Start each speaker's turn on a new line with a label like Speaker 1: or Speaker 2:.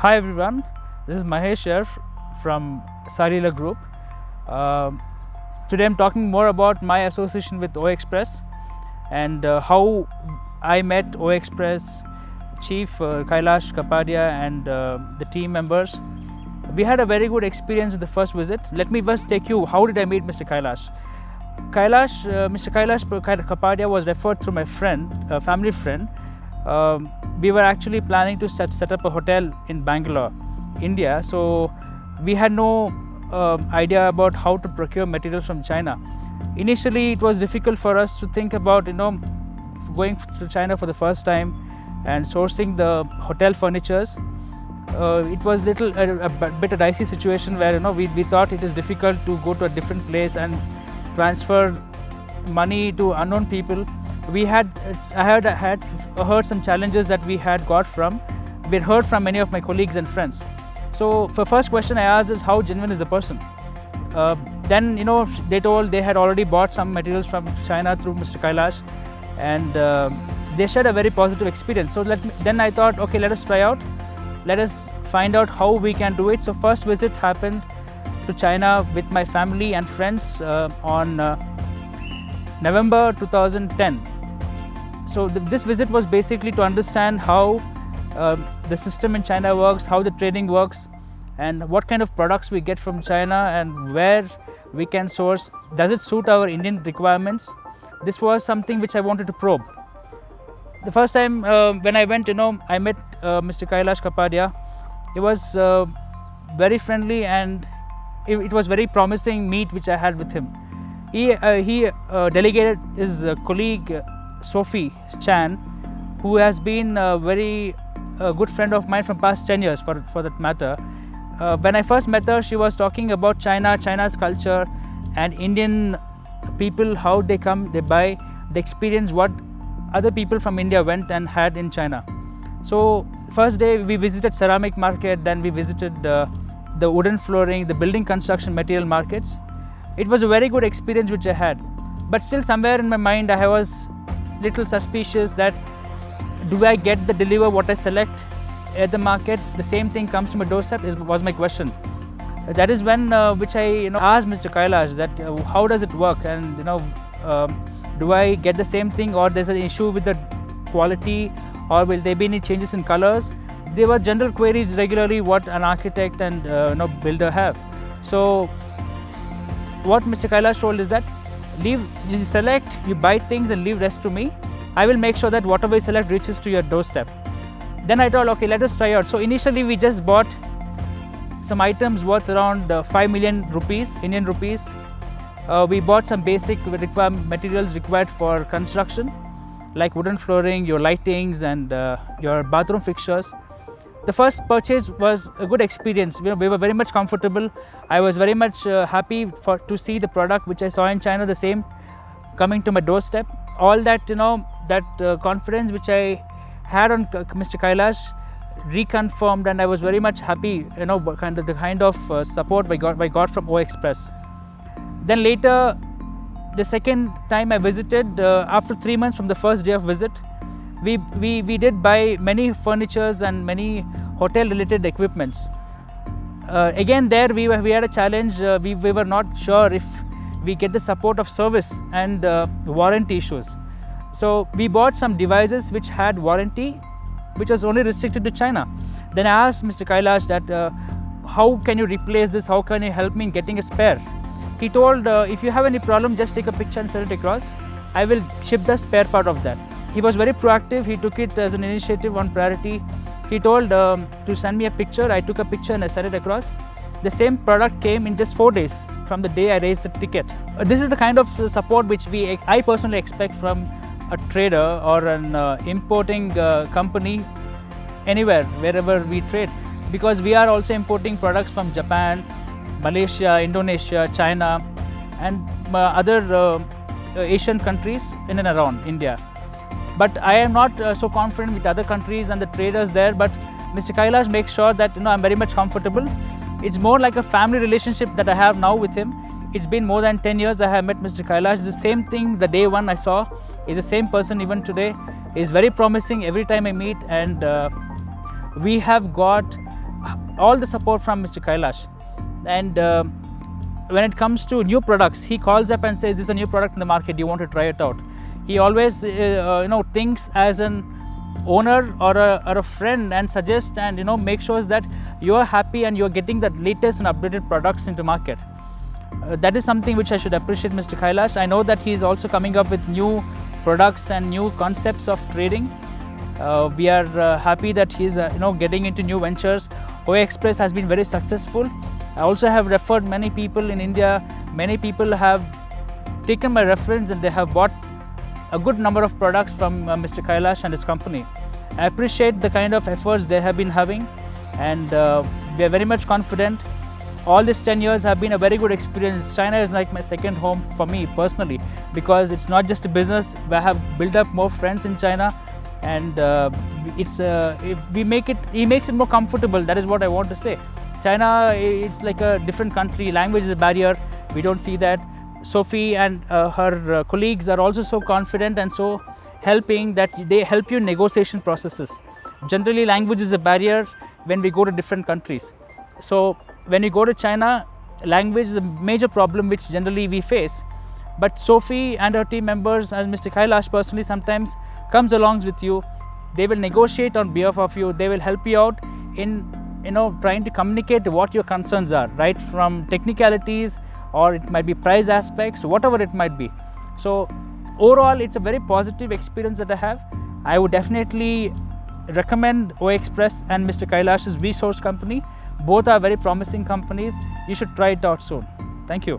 Speaker 1: Hi everyone, this is Mahesh here from Sarila Group. Today I'm talking more about my association with O Express and how I met O Express Chief Kailash Kapadia and the team members. We had a very good experience in the first visit. Let me first take you, how did I meet Mr. Kailash? Mr. Kailash Kapadia was referred through my friend, a family friend. We were actually planning to set up a hotel in Bangalore, India. So we had no idea about how to procure materials from China. Initially, it was difficult for us to think about, going to China for the first time and sourcing the hotel furnitures. It was a bit a dicey situation where we thought it is difficult to go to a different place and transfer money to unknown people. I had heard some challenges that we had heard from many of my colleagues and friends. So the first question I asked is, how genuine is the person? Then they told they had already bought some materials from China through Mr. Kailash, and they shared a very positive experience. So then I thought, okay, let us try out. Let us find out how we can do it. So first visit happened to China with my family and friends on November 2010. So this visit was basically to understand how the system in China works, how the trading works, and what kind of products we get from China and where we can source. Does it suit our Indian requirements? This was something which I wanted to probe. The first time when I went, I met Mr. Kailash Kapadia. He was very friendly, and it was very promising meet which I had with him. He delegated his colleague Sophie Chan, who has been a very good friend of mine from past 10 years for that matter. When I first met her, she was talking about China's culture and Indian people, how they come, they buy, they experience what other people from India went and had in China. So first day we visited ceramic market, then we visited the wooden flooring, the building construction material markets. It was a very good experience which I had, but still somewhere in my mind I was little suspicious that do I get the deliver what I select at the market, the same thing comes to my doorstep, was my question. That is when which I asked Mr. Kailash that how does it work, and do I get the same thing, or there's an issue with the quality, or will there be any changes in colors? There were general queries regularly what an architect and builder have. So what Mr. Kailash told is that you select, you buy things and leave rest to me. I will make sure that whatever you select reaches to your doorstep. Then I thought, okay, let us try out. So initially we just bought some items worth around 5 million rupees, Indian rupees. We bought some basic materials required for construction, like wooden flooring, your lightings, and your bathroom fixtures. The first purchase was a good experience. We were very much comfortable. I was very much happy to see the product which I saw in China, the same coming to my doorstep. All that confidence which I had on Mr. Kailash reconfirmed, and I was very much happy. The kind of support I got from O Express. Then later, the second time I visited, after 3 months from the first day of visit, we did buy many furnitures and many hotel related equipments. Again there we had a challenge. We were not sure if we get the support of service and warranty issues. So we bought some devices which had warranty, which was only restricted to China. Then I asked Mr. Kailash that how can you replace this, how can you help me in getting a spare? He told, if you have any problem, just take a picture and send it across. I will ship the spare part of that. He was very proactive. He took it as an initiative on priority. He told to send me a picture. I took a picture and I sent it across. The same product came in just 4 days from the day I raised the ticket. This is the kind of support which I personally expect from a trader or an importing company anywhere, wherever we trade, because we are also importing products from Japan, Malaysia, Indonesia, China, and other Asian countries in and around India. But I am not so confident with other countries and the traders there. But Mr. Kailash makes sure that I'm very much comfortable. It's more like a family relationship that I have now with him. It's been more than 10 years I have met Mr. Kailash. It's the same thing the day one I saw. He's the same person even today. He's very promising every time I meet, and we have got all the support from Mr. Kailash. And when it comes to new products, he calls up and says, "This is a new product in the market. You want to try it out?" He always thinks as an owner or a friend and suggests and make sure that you are happy and you are getting the latest and updated products into market. That is something which I should appreciate Mr. Kailash. I know that he is also coming up with new products and new concepts of trading. We are happy that he is getting into new ventures. OA Express has been very successful. I also have referred many people in India. Many people have taken my reference and they have bought a good number of products from Mr. Kailash and his company. I appreciate the kind of efforts they have been having, and we are very much confident. All these 10 years have been a very good experience. China is like my second home for me personally, because it's not just a business. I have built up more friends in China, and he makes it more comfortable. That is what I want to say. China, it's like a different country. Language is a barrier. We don't see that. Sophie and her colleagues are also so confident and so helping that they help you in negotiation processes. Generally, language is a barrier when we go to different countries. So when you go to China, language is a major problem which generally we face. But Sophie and her team members, and Mr. Kailash personally, sometimes comes along with you. They will negotiate on behalf of you. They will help you out in trying to communicate what your concerns are, right from technicalities, or it might be price aspects, whatever it might be. So overall, it's a very positive experience that I have. I would definitely recommend OA Express and Mr. Kailash's Vsource company. Both are very promising companies. You should try it out soon. Thank you.